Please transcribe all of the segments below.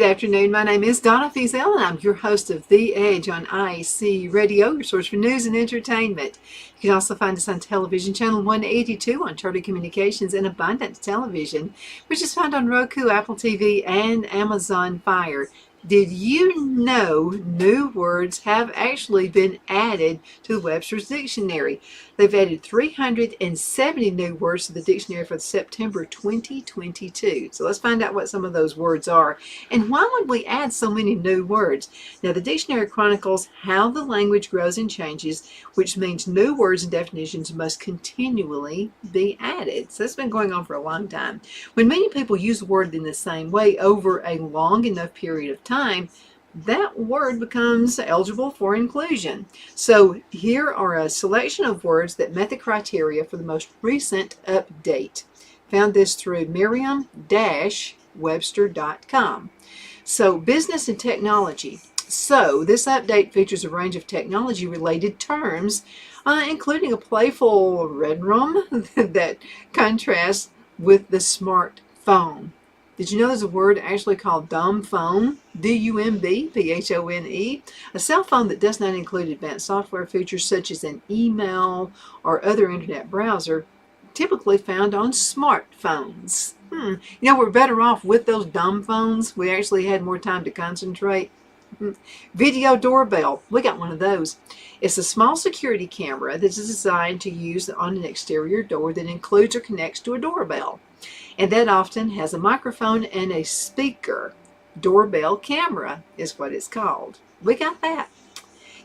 Good afternoon. My name is Donna Fiesel, and I'm your host of The Edge on IC Radio, your source for news and entertainment. You can also find us on television channel 182 on Charter Communications and Abundance Television, which is found on Roku, Apple TV, and Amazon Fire. Did you know new words have actually been added to Webster's dictionary? They've added 370 new words to the dictionary for September 2022. So let's find out what some of those words are. And why would we add so many new words? Now, the dictionary chronicles how the language grows and changes, which means new words and definitions must continually be added. So it's been going on for a long time. When many people use a word in the same way over a long enough period of time, that word becomes eligible for inclusion. So here are a selection of words that met the criteria for the most recent update. Found this through Merriam-Webster.com. So business and technology. So this update features a range of technology-related terms, including a playful redrum that contrasts with the smartphone. Did you know there's a word actually called dumb phone? D-U-M-B-P-H-O-N-E. A cell phone that does not include advanced software features such as an email or other internet browser, typically found on smartphones. You know, we're better off with those dumb phones. We actually had more time to concentrate. Video doorbell. We got one of those. It's a small security camera that is designed to use on an exterior door that includes or connects to a doorbell. And that often has a microphone and a speaker. Doorbell camera is what it's called. We got that.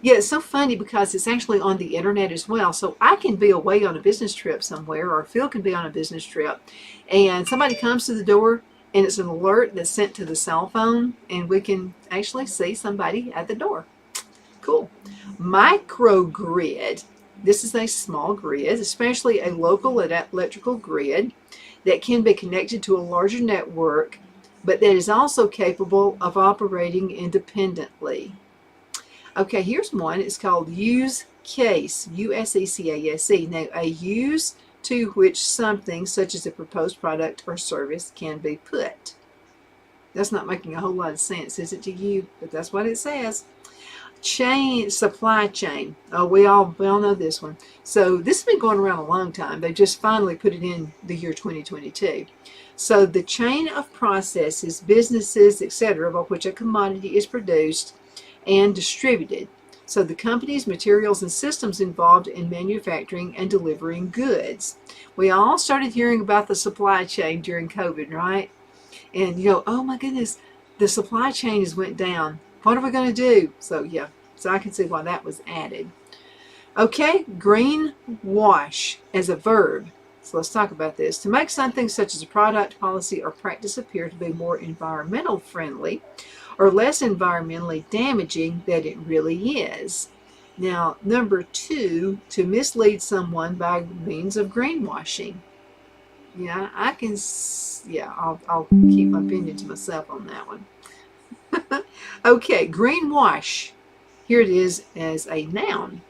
Yeah, it's so funny because it's actually on the internet as well. So I can be away on a business trip somewhere, or Phil can be on a business trip, and somebody comes to the door and it's an alert that's sent to the cell phone, and we can actually see somebody at the door. Cool. Microgrid. This is a small grid, especially a local electrical grid that can be connected to a larger network, but that is also capable of operating independently. Okay, here's one. It's called use case, U-S-E-C-A-S-E. Now, a use to which something, such as a proposed product or service, can be put. That's not making a whole lot of sense, is it to you? But that's what it says. Chain, supply chain. Oh, we all know this one. So this has been going around a long time. They just finally put it in the year 2022. So the chain of processes, businesses, etc., by which a commodity is produced and distributed. So the companies, materials, and systems involved in manufacturing and delivering goods. We all started hearing about the supply chain during COVID, right? And you know, oh my goodness, the supply chain has went down. What are we going to do? So yeah, so I can see why that was added. Okay, greenwash as a verb. So let's talk about this. To make something such as a product, policy, or practice appear to be more environmental friendly or less environmentally damaging than it really is. Now, number 2, to mislead someone by means of greenwashing. Yeah, I'll keep my opinion to myself on that one. Okay, greenwash. Here it is as a noun.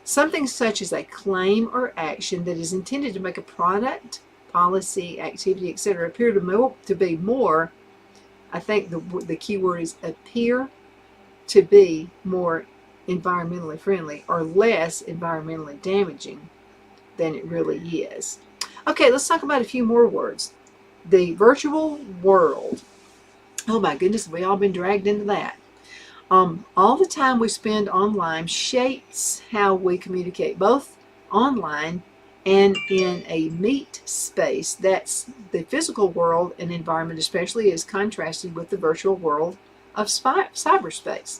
Something such as a claim or action that is intended to make a product, policy, activity, etc. appear to be more, I think the key word is appear to be more environmentally friendly or less environmentally damaging than it really is. Okay, let's talk about a few more words. The virtual world. Oh my goodness, we all been dragged into that. All the time we spend online shapes how we communicate, both online and in a meet space. That's the physical world and environment, especially, is contrasted with the virtual world of cyberspace.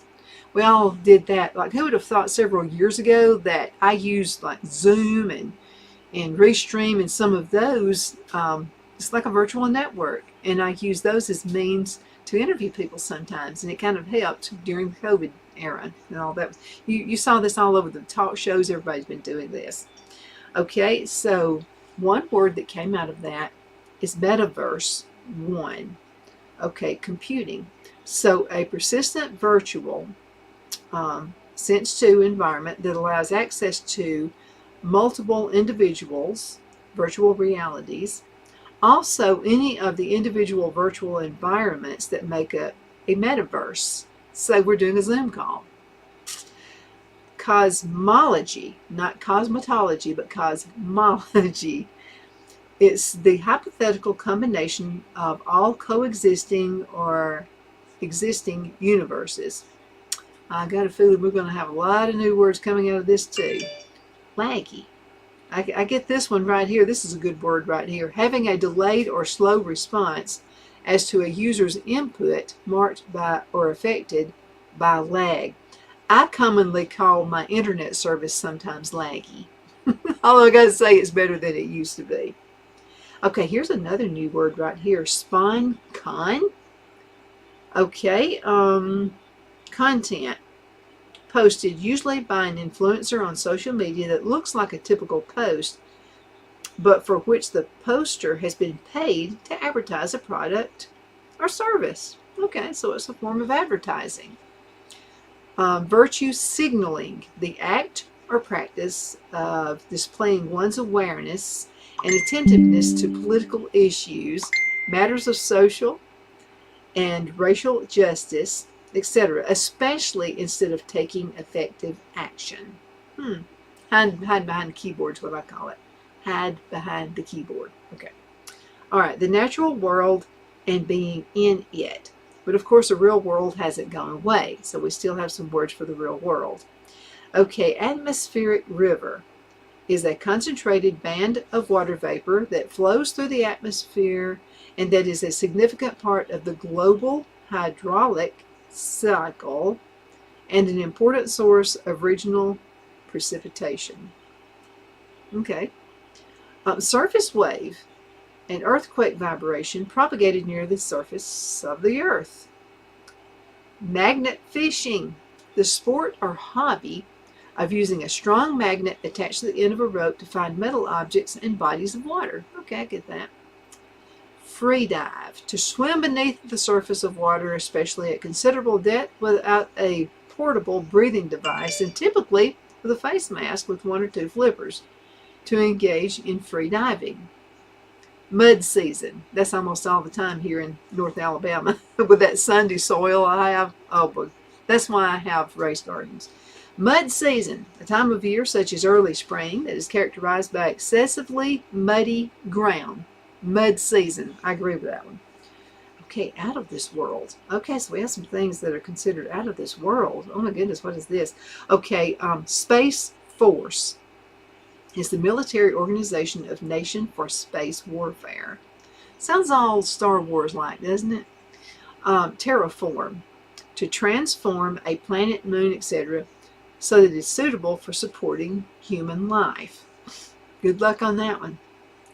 We all did that. Like, who would have thought several years ago that I used like Zoom and Restream and some of those, it's like a virtual network, and I use those as means to interview people sometimes, and it kind of helped during the COVID era and all that. You saw this all over the talk shows. Everybody's been doing this. Okay, so one word that came out of that is metaverse 1. Okay, computing. So a persistent virtual sense-to environment that allows access to multiple individuals, virtual realities. Also, any of the individual virtual environments that make up a metaverse. So we're doing a Zoom call. Cosmology, not cosmetology, but cosmology. It's the hypothetical combination of all coexisting or existing universes. I got a feeling we're going to have a lot of new words coming out of this too. Laggy. I get this one right here. This is a good word right here. Having a delayed or slow response as to a user's input marked by or affected by lag. I commonly call my internet service sometimes laggy. Although I got to say it's better than it used to be. Okay, here's another new word right here. Con. Okay, content posted usually by an influencer on social media that looks like a typical post, but for which the poster has been paid to advertise a product or service. Okay, so it's a form of advertising. Virtue signaling, the act or practice of displaying one's awareness and attentiveness to political issues, matters of social and racial justice, etc., especially instead of taking effective action. Hide behind the keyboard is what I call it. Hide behind the keyboard. Okay. All right, the natural world and being in it. But of course, the real world hasn't gone away, so we still have some words for the real world. Okay, atmospheric river is a concentrated band of water vapor that flows through the atmosphere and that is a significant part of the global hydraulic cycle and an important source of regional precipitation. Okay. Surface wave, an earthquake vibration propagated near the surface of the earth. Magnet fishing, the sport or hobby of using a strong magnet attached to the end of a rope to find metal objects and bodies of water. Okay, I get that. Free dive, to swim beneath the surface of water, especially at considerable depth, without a portable breathing device, and typically with a face mask with 1 or 2 flippers, to engage in free diving. Mud season, that's almost all the time here in North Alabama with that sandy soil I have. Oh, but that's why I have raised gardens. Mud season, a time of year such as early spring that is characterized by excessively muddy ground. Mud season, I agree with that one. Okay, out of this world. Okay, so we have some things that are considered out of this world. Oh my goodness, what is this? Okay, Space Force is the military organization of nation for space warfare. Sounds all Star Wars-like, doesn't it? Terraform, to transform a planet, moon, etc., so that it's suitable for supporting human life. Good luck on that one.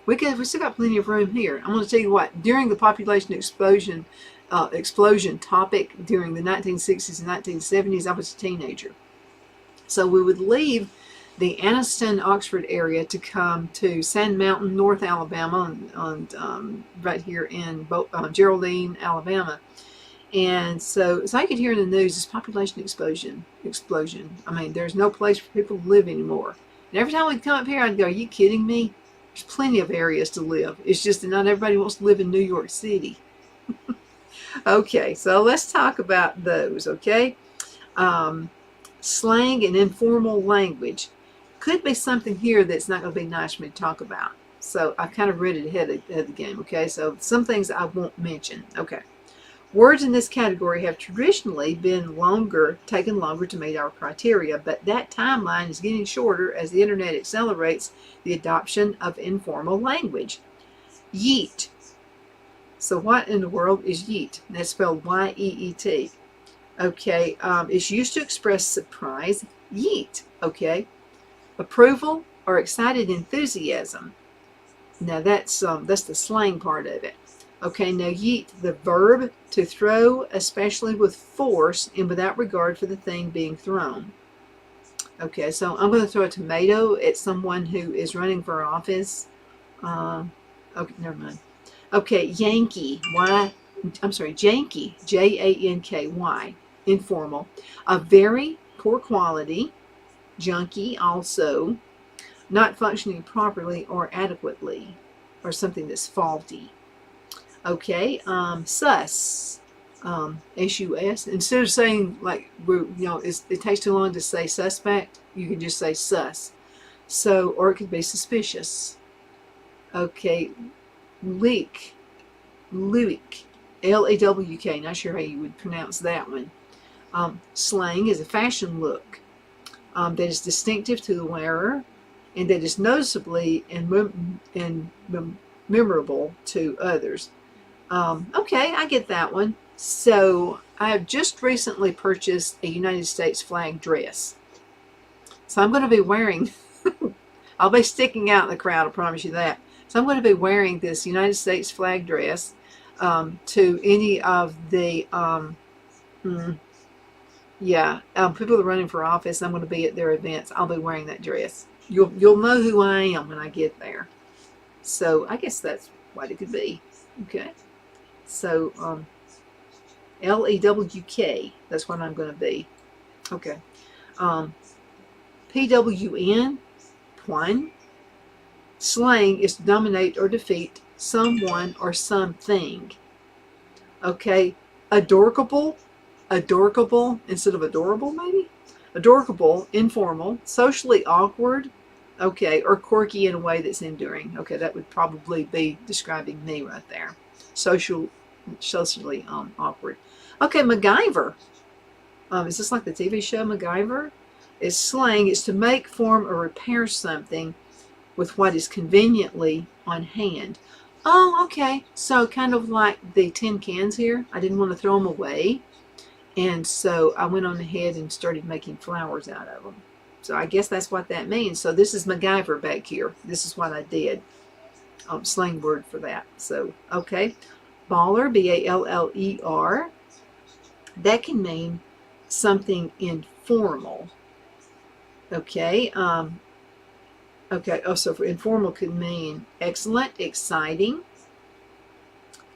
We still got plenty of room here. I'm going to tell you what, during the population explosion topic during the 1960s and 1970s, I was a teenager. So we would leave the Anniston, Oxford area to come to Sand Mountain, North Alabama, right here in Geraldine, Alabama. And so I could hear in the news this population explosion. I mean, there's no place for people to live anymore. And every time we'd come up here, I'd go, are you kidding me? There's plenty of areas to live. It's just that not everybody wants to live in New York City. Okay, so let's talk about those, okay? Slang and informal language. Could be something here that's not going to be nice for me to talk about. So I kind of read it ahead of the game, okay? So some things I won't mention. Okay. Words in this category have traditionally been taken longer to meet our criteria, but that timeline is getting shorter as the internet accelerates the adoption of informal language. Yeet. So what in the world is yeet? That's spelled Y-E-E-T. Okay, it's used to express surprise. Yeet. Okay. Approval or excited enthusiasm. Now that's the slang part of it. Okay, now yeet, the verb to throw, especially with force and without regard for the thing being thrown. Okay, so I'm going to throw a tomato at someone who is running for office. Okay, never mind. Okay, Yankee, Janky, J-A-N-K-Y, informal. A very poor quality, junky also, not functioning properly or adequately, or something that's faulty. Okay, sus, S-U-S. Instead of saying like it takes too long to say suspect, you can just say sus. So, or it could be suspicious. Okay, leak, L-E-W-K. Not sure how you would pronounce that one. Slang is a fashion look that is distinctive to the wearer and that is noticeably and memorable to others. Okay, I get that one. So I have just recently purchased a United States flag dress. So I'm going to be wearing, I'll be sticking out in the crowd, I promise you that. So I'm going to be wearing this United States flag dress to any of the, people that are running for office. I'm going to be at their events. I'll be wearing that dress. You'll know who I am when I get there. So I guess that's what it could be. Okay. So L-E-W-K. That's what I'm going to be. Okay. P-W-N. Pwan. Slang is to dominate or defeat someone or something. Okay. Adorkable instead of adorable, maybe? Adorkable, informal, socially awkward, okay, or quirky in a way that's enduring. Okay, that would probably be describing me right there. Socially awkward. Okay, MacGyver. Is this like the TV show MacGyver? Is slang is to make, form, or repair something with what is conveniently on hand. Oh, okay. So kind of like the tin cans here. I didn't want to throw them away. And so I went on ahead and started making flowers out of them. So I guess that's what that means. So this is MacGyver back here. This is what I did. Slang word for that. So, okay. Baller, B-A-L-L-E-R. That can mean something informal. Okay. Okay. Oh, so for informal could mean excellent, exciting,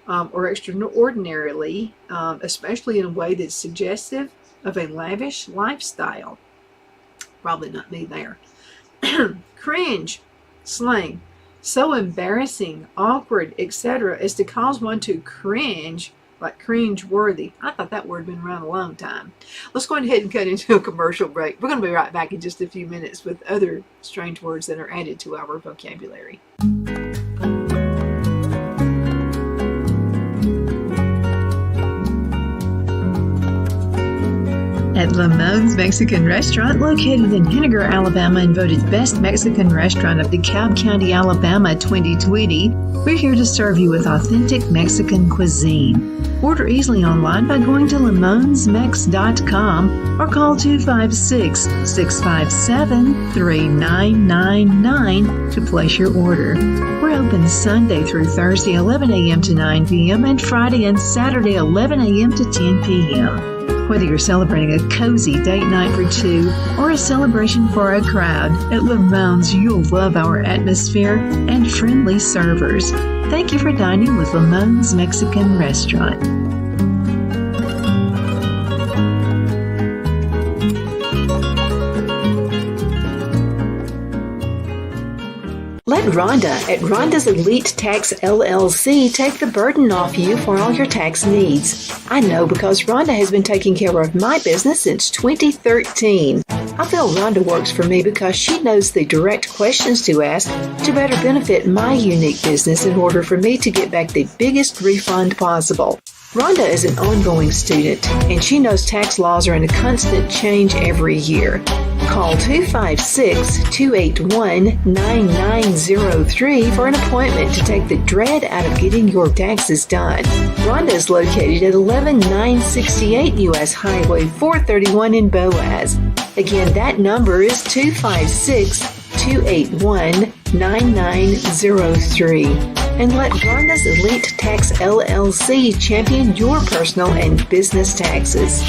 or extraordinarily, especially in a way that's suggestive of a lavish lifestyle. Probably not me there. Cringe, slang, so embarrassing, awkward, etc., as to cause one to cringe, like cringe-worthy. I thought that word had been around a long time. Let's go ahead and cut into a commercial break. We're going to be right back in just a few minutes with other strange words that are added to our vocabulary. At Lamone's Mexican Restaurant, located in Henniger, Alabama, and voted Best Mexican Restaurant of DeKalb County, Alabama 2020, we're here to serve you with authentic Mexican cuisine. Order easily online by going to lamonsmex.com or call 256-657-3999 to place your order. We're open Sunday through Thursday 11 a.m. to 9 p.m. and Friday and Saturday 11 a.m. to 10 p.m. Whether you're celebrating a cozy date night for two or a celebration for a crowd, at Lamone's you'll love our atmosphere and friendly servers. Thank you for dining with Lamone's Mexican Restaurant. Let Rhonda at Rhonda's Elite Tax LLC take the burden off you for all your tax needs. I know because Rhonda has been taking care of my business since 2013. I feel Rhonda works for me because she knows the direct questions to ask to better benefit my unique business in order for me to get back the biggest refund possible. Rhonda is an ongoing student, and she knows tax laws are in a constant change every year. Call 256-281-9903 for an appointment to take the dread out of getting your taxes done. Rhonda is located at 11968 U.S. Highway 431 in Boaz. Again, that number is 256-281-9903. And let Rhonda's Elite Tax LLC champion your personal and business taxes.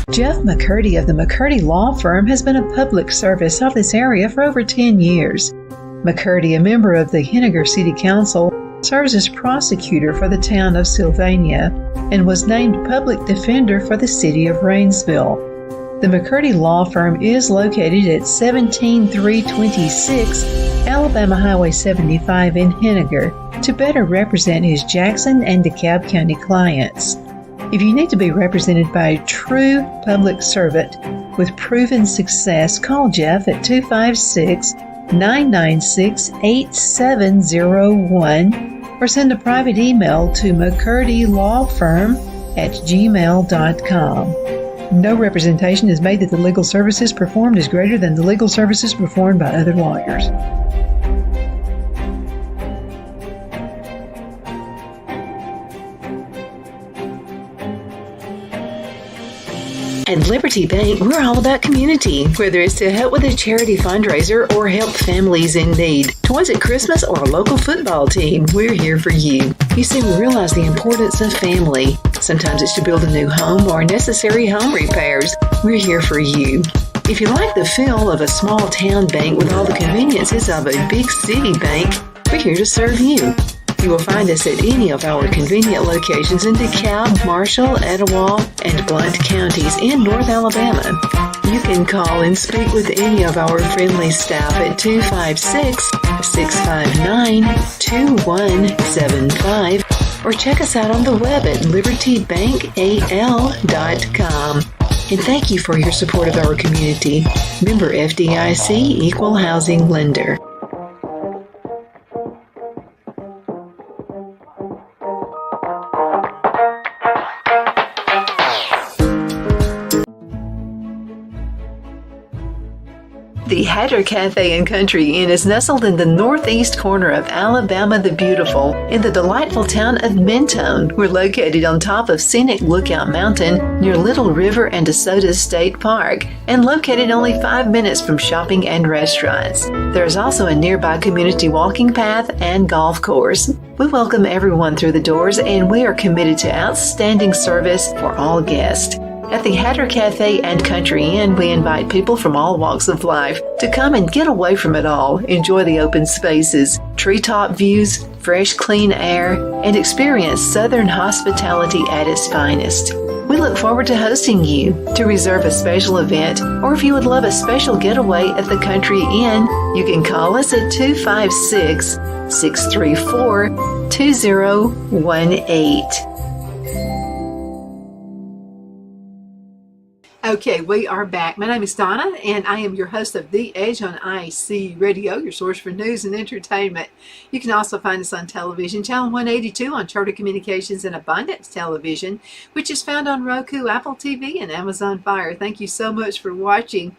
Jeff McCurdy of the McCurdy Law Firm has been a public service of this area for over 10 years. McCurdy, a member of the Henniger City Council, serves as prosecutor for the town of Sylvania and was named public defender for the city of Rainsville. The McCurdy Law Firm is located at 17326 Alabama Highway 75 in Henniger to better represent his Jackson and DeKalb County clients. If you need to be represented by a true public servant with proven success, call Jeff at 256-996-8701 or send a private email to mccurdylawfirm@gmail.com. No representation is made that the legal services performed is greater than the legal services performed by other lawyers. At Liberty Bank, we're all about community, whether it's to help with a charity fundraiser or help families in need. Toys at Christmas or a local football team, we're here for you. You see, we realize the importance of family. Sometimes it's to build a new home or necessary home repairs. We're here for you. If you like the feel of a small town bank with all the conveniences of a big city bank, we're here to serve you. You will find us at any of our convenient locations in DeKalb, Marshall, Etowah, and Blount counties in North Alabama. You can call and speak with any of our friendly staff at 256-659-2175 or check us out on the web at libertybankal.com. And thank you for your support of our community. Member FDIC Equal Housing Lender. The Hatter Cafe and Country Inn is nestled in the northeast corner of Alabama the Beautiful in the delightful town of Mentone. We're located on top of scenic Lookout Mountain near Little River and DeSoto State Park and located only 5 minutes from shopping and restaurants. There is also a nearby community walking path and golf course. We welcome everyone through the doors and we are committed to outstanding service for all guests. At the Hatter Cafe and Country Inn, we invite people from all walks of life to come and get away from it all, enjoy the open spaces, treetop views, fresh, clean air, and experience Southern hospitality at its finest. We look forward to hosting you. To reserve a special event, or if you would love a special getaway at the Country Inn, you can call us at 256-634-2018. Okay, we are back. My name is Donna, and I am your host of The Edge on IC Radio, your source for news and entertainment. You can also find us on television, Channel 182 on Charter Communications and Abundance Television, which is found on Roku, Apple TV, and Amazon Fire. Thank you so much for watching.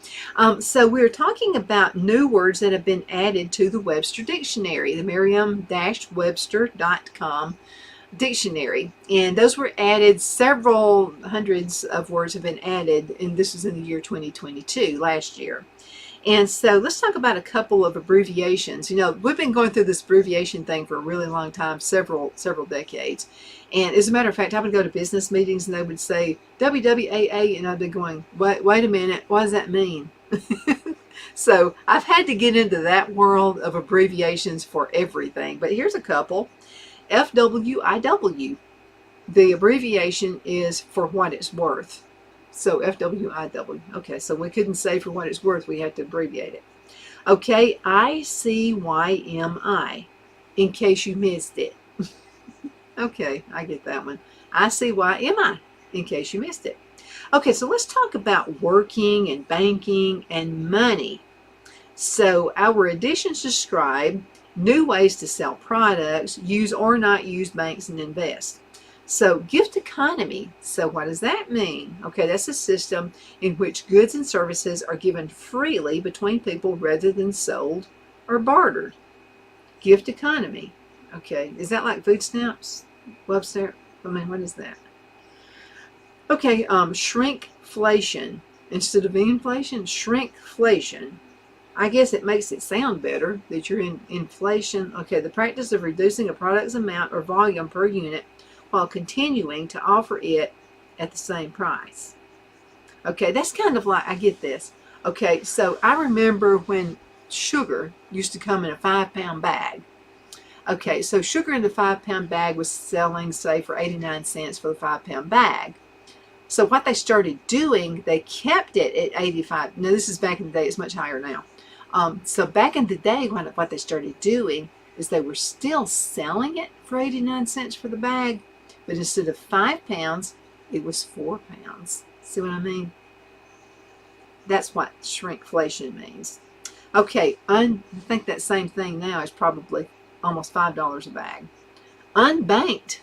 So we're talking about new words that have been added to the Webster Dictionary, the Merriam-Webster.com dictionary, and those were added. Several hundreds of words have been added, and this is in the year 2022, last year. And so let's talk about a couple of abbreviations. You know, we've been going through this abbreviation thing for a really long time, several decades. And as a matter of fact, I would go to business meetings and they would say WWAA, and I'd be going, wait a minute, what does that mean? So I've had to get into that world of abbreviations for everything, but here's a couple. FWIW. The abbreviation is for what it's worth. So FWIW. Okay, so we couldn't say for what it's worth. We had to abbreviate it. Okay, ICYMI, in case you missed it. Okay, I get that one. ICYMI, in case you missed it. Okay, so let's talk about working and banking and money. So our additions describe new ways to sell products, use or not use banks, and invest. So gift economy. So what does that mean? Okay, that's a system in which goods and services are given freely between people rather than sold or bartered. Gift economy. Okay, is that like food stamps? Webster? I mean, what is that? Okay, shrinkflation. Instead of inflation, shrinkflation. I guess it makes it sound better that you're in inflation. Okay, the practice of reducing a product's amount or volume per unit while continuing to offer it at the same price. Okay, that's kind of like, I get this. Okay, so I remember when sugar used to come in a 5-pound bag. Okay, so sugar in the 5-pound bag was selling, say, for 89 cents for the 5-pound bag. So what they started doing, they kept it at 85. Now this is back in the day, it's much higher now. So back in the day, what they started doing is they were still selling it for 89 cents for the bag, but instead of 5 pounds, it was 4 pounds. See what I mean? That's what shrinkflation means. Okay, I think that same thing now is probably almost $5 a bag. Unbanked.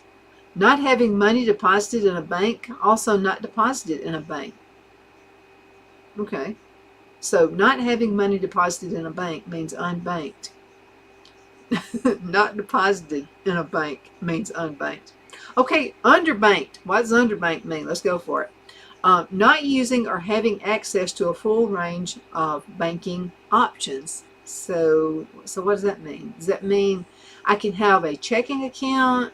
Not having money deposited in a bank, also not deposited in a bank. Okay, so not having money deposited in a bank means unbanked. Not deposited in a bank means unbanked. Okay, underbanked. What does underbanked mean? Let's go for it. Not using or having access to a full range of banking options. So what does that mean? Does that mean I can have a checking account,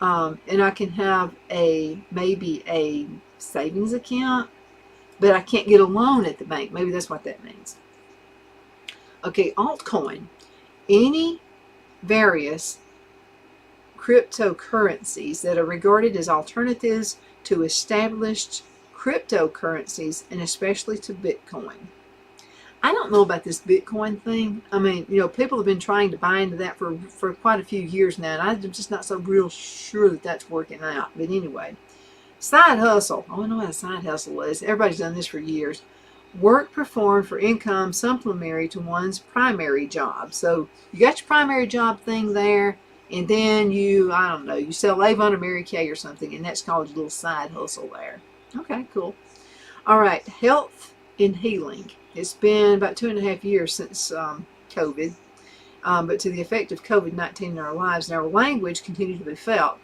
and I can have maybe a savings account, but I can't get a loan at the bank? Maybe that's what that means. Okay, altcoin. Any various cryptocurrencies that are regarded as alternatives to established cryptocurrencies, and especially to Bitcoin. I don't know about this Bitcoin thing. I mean, people have been trying to buy into that for quite a few years now, and I'm just not so real sure that that's working out. But anyway, side hustle. I don't know what a side hustle is. Everybody's done this for years. Work performed for income supplementary to one's primary job. So you got your primary job thing there, and then you sell Avon or Mary Kay or something, and that's called your little side hustle there. Okay, cool. All right, health and healing. It's been about 2.5 years since COVID, but to the effect of COVID-19 in our lives and our language continue to be felt.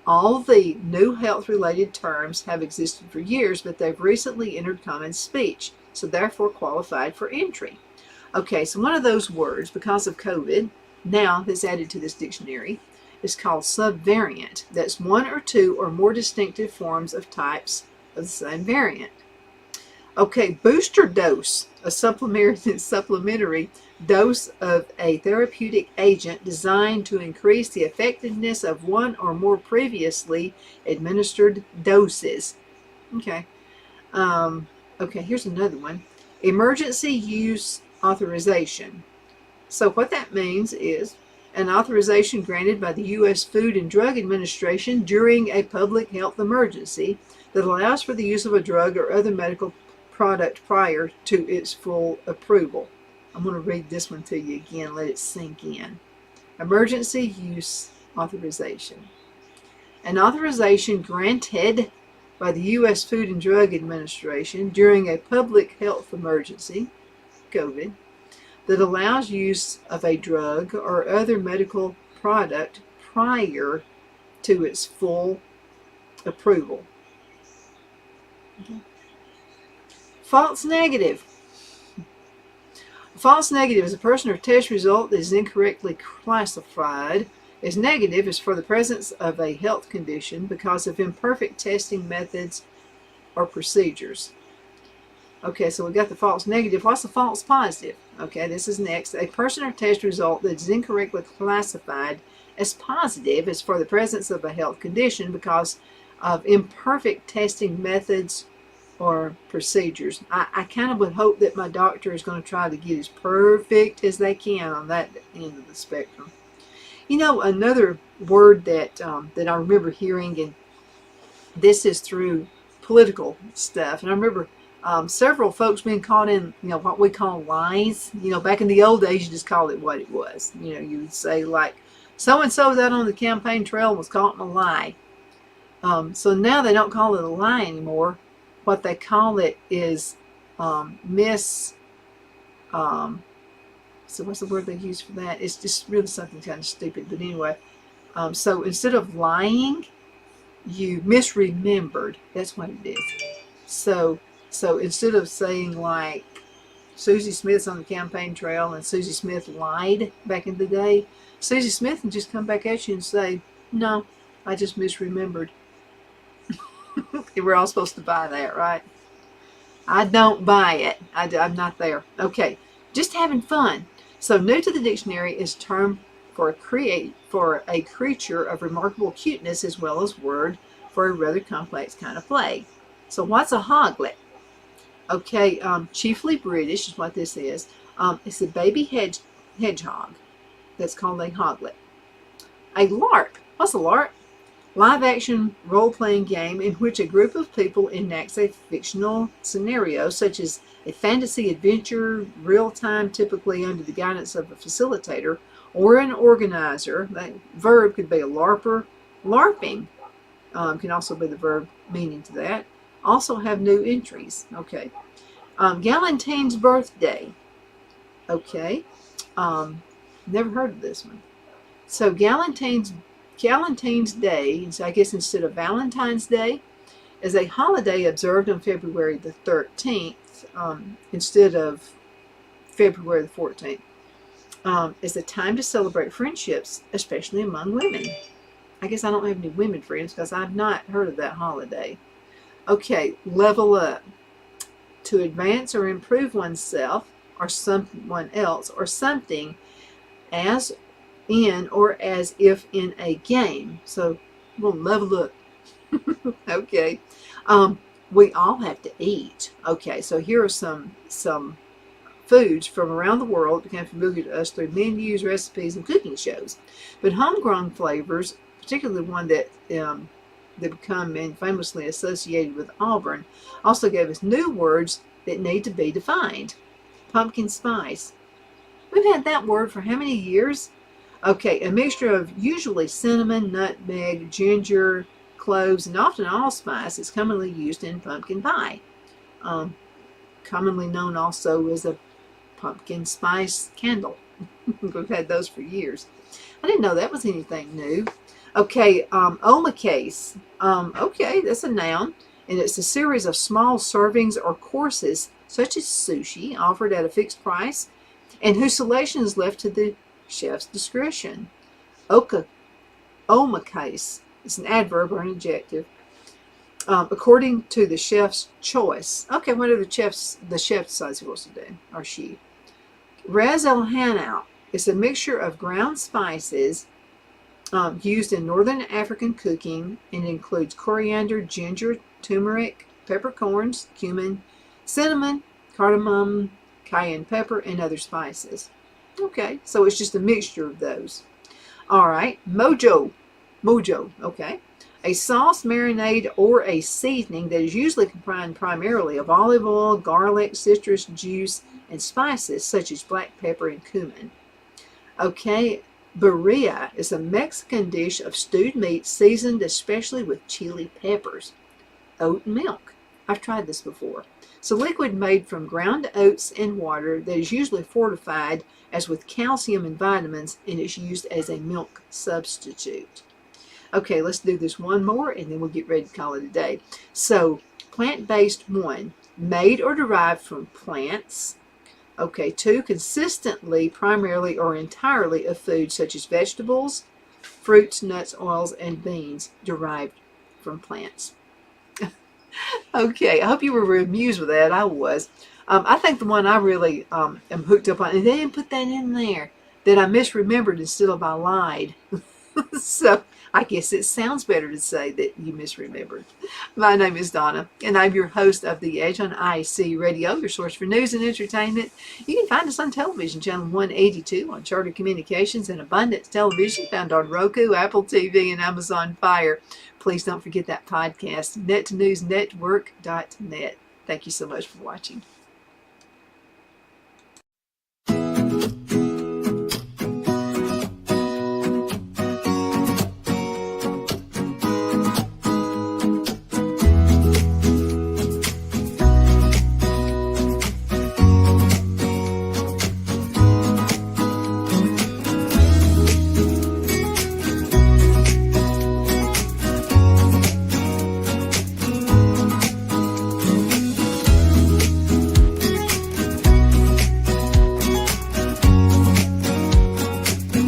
All the new health-related terms have existed for years, but they've recently entered common speech, so therefore qualified for entry. Okay, so one of those words, because of COVID, now that's added to this dictionary, is called subvariant. That's one or two or more distinctive forms of types of the same variant. Okay, booster dose, a supplementary dose of a therapeutic agent designed to increase the effectiveness of one or more previously administered doses. Okay. Okay, here's another one. Emergency use authorization. So what that means is an authorization granted by the U.S. Food and Drug Administration during a public health emergency that allows for the use of a drug or other medical product prior to its full approval. I'm going to read this one to you again, let it sink in. Emergency use authorization. An authorization granted by the U.S. Food and Drug Administration during a public health emergency, COVID, that allows use of a drug or other medical product prior to its full approval. Okay. False negative. A false negative is a person or test result that is incorrectly classified as negative is for the presence of a health condition because of imperfect testing methods or procedures. Okay, so we got the false negative. What's the false positive? Okay, this is next. A person or test result that is incorrectly classified as positive is for the presence of a health condition because of imperfect testing methods or procedures. I kind of would hope that my doctor is going to try to get as perfect as they can on that end of the spectrum. Another word that I remember hearing, and this is through political stuff, and I remember several folks being caught in, what we call lies. Back in the old days, you just called it what it was. You would say, like, so-and-so was out on the campaign trail and was caught in a lie. So now they don't call it a lie anymore. What they call it is so what's the word they use for that? It's just really something kind of stupid. But anyway, so instead of lying, you misremembered. That's what it is. So instead of saying, like, Susie Smith's on the campaign trail and Susie Smith lied back in the day, Susie Smith can just come back at you and say, no, I just misremembered. We're all supposed to buy that, right? I don't buy it. I'm not there. Okay, just having fun. So new to the dictionary is term for a creature of remarkable cuteness, as well as word for a rather complex kind of play. So what's a hoglet? Okay, chiefly British is what this is. It's a baby hedgehog that's called a hoglet. A LARP. What's a LARP? Live action role playing game in which a group of people enacts a fictional scenario, such as a fantasy adventure, real time, typically under the guidance of a facilitator or an organizer. That verb could be a LARPer. LARPing can also be the verb meaning to that. Also have new entries. Okay. Galentine's birthday. Okay. Never heard of this one. So Galentine's Day, so I guess instead of Valentine's Day, is a holiday observed on February the 13th instead of February the 14th. It's a time to celebrate friendships, especially among women. I guess I don't have any women friends because I've not heard of that holiday. Okay, level up. To advance or improve oneself or someone else or something as in or as if in a game. So we'll level up. Okay. We all have to eat. Okay, so here are some foods from around the world that became familiar to us through menus, recipes, and cooking shows. But homegrown flavors, particularly the one that become famously associated with Auburn, also gave us new words that need to be defined. Pumpkin spice. We've had that word for how many years? Okay, a mixture of usually cinnamon, nutmeg, ginger, cloves, and often allspice is commonly used in pumpkin pie. Commonly known also as a pumpkin spice candle. We've had those for years. I didn't know that was anything new. Okay, omakase. Okay, that's a noun, and it's a series of small servings or courses, such as sushi, offered at a fixed price, and whose selection is left to the chef's discretion. Omakase is an adverb or an adjective, according to the chef's choice. Okay, what are the chef decides supposed to do, or she? Ras el hanout is a mixture of ground spices used in northern African cooking, and includes coriander, ginger, turmeric, peppercorns, cumin, cinnamon, cardamom, cayenne pepper, and other spices. Okay, so it's just a mixture of those. All right, mojo, okay. A sauce, marinade, or a seasoning that is usually comprised primarily of olive oil, garlic, citrus juice, and spices such as black pepper and cumin. Okay, birria is a Mexican dish of stewed meat seasoned especially with chili peppers. Oat milk. I've tried this before. It's a liquid made from ground oats and water that is usually fortified as with calcium and vitamins, and is used as a milk substitute. Okay, let's do this one more and then we'll get ready to call it a day. So, plant-based 1, made or derived from plants. Okay, 2, consistently, primarily, or entirely of foods such as vegetables, fruits, nuts, oils, and beans derived from plants. Okay, I hope you were amused with that. I was. I think the one I really am hooked up on, and they didn't put that in there, that I misremembered instead of I lied. So I guess it sounds better to say that you misremembered. My name is Donna, and I'm your host of The Edge on IC Radio, your source for news and entertainment. You can find us on television, channel 182 on Charter Communications and Abundance Television, found on Roku, Apple TV, and Amazon Fire. Please don't forget that podcast, nettonewsnetwork.net. Thank you so much for watching.